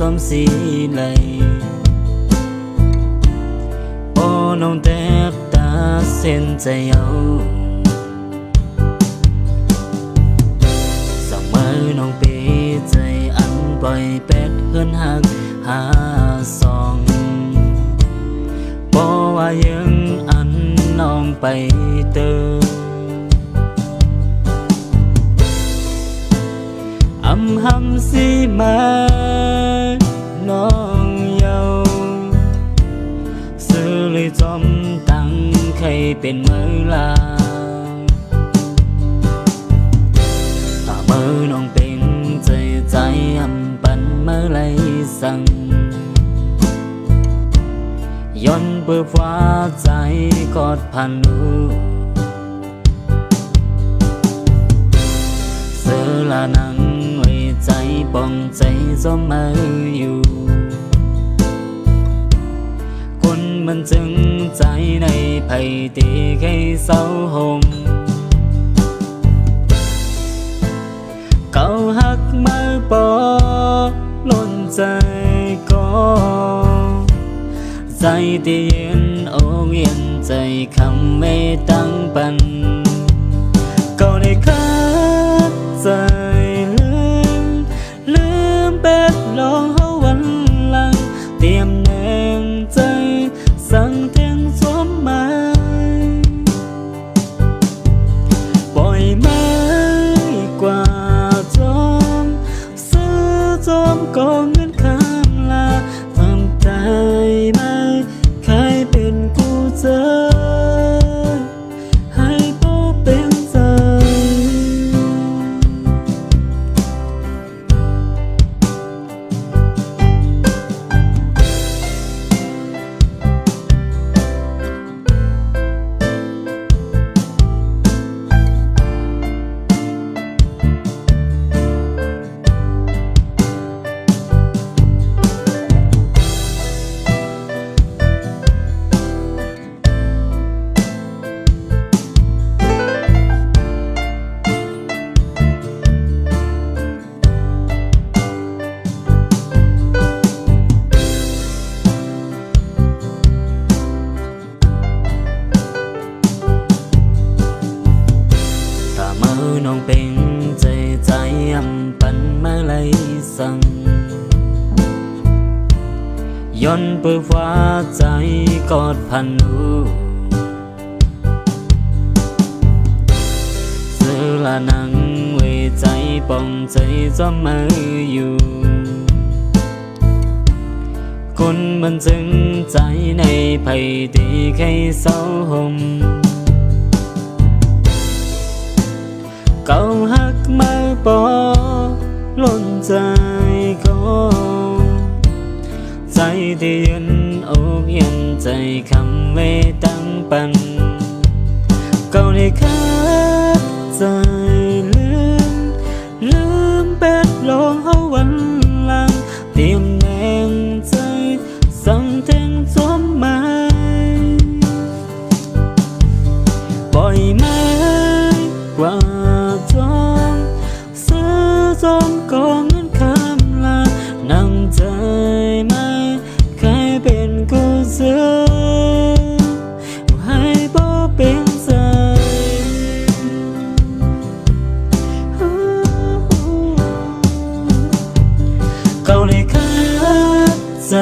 อมสีไหลโอ้น้องแต่ตาเส้นใจเอาสมัยน้องปีใจอันปล่อยเป็ดเฮือนหักหาสองบ่ว่ายังอันน้องไปเติมอำหำสิมาน้องเยาซื้อเลยจอมตังใครเป็นมือลาถ้ามือน้องเป็นใจอำปันมือไหลสั่งย้อนเปื้อฟ้าใจกอดพันลูเสือละนังไว้ใจป้องใจจอมมืออยู่คนมันจึงใจในไผ่ตีให้เศร้าหมเก่าหักมาปอล้นใจก็ใจที่เย็นอกเย็นใจคำไม่ตั้งปันก็ได้ขาดใจลืมเป็ดรอวันหลังเตรียมแนงใจสั่งเทียงสวมมาปล่อยไม้กว่าจอมซื้อจอมกองเงินข้ามลาทำใจไม่ใครเป็นกูเจอให้โป้เป็นใจน้องเป็นใจอำปันมาไหลสั่งย้อนเปื้อฟ้าใจกอดพันลูเสือละนังไว้ใจป้องใจจอมมืออยู่คนมันจึงใจในไผ่ตีให้เศร้าหมเก่าหักมาปอล้นใจก็ใจที่เย็นอกเย็นใจคำไม่ตั้งปันเก่าได้ขาดใจลืมเป็ดลองเอาวันหลังเตรียมแนงใจสั่งแทงสวมมาปล่อยไม้กว่าจอมซื้อจอมกองเงินข้ามลานั่งใจไม่ใครเป็นกูเสือให้บ่เป็นใจเขาได้ขาดใจ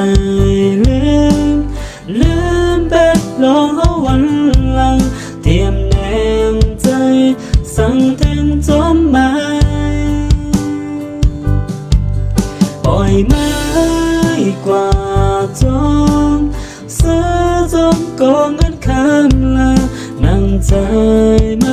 ลืมเป็ดรอวันหลังเตรียมแนงใจสั่งแทงจอมไม้ปล่อยไม้กว่าจอมซื้อจอมกองเงินข้ามลานั่งใจไม่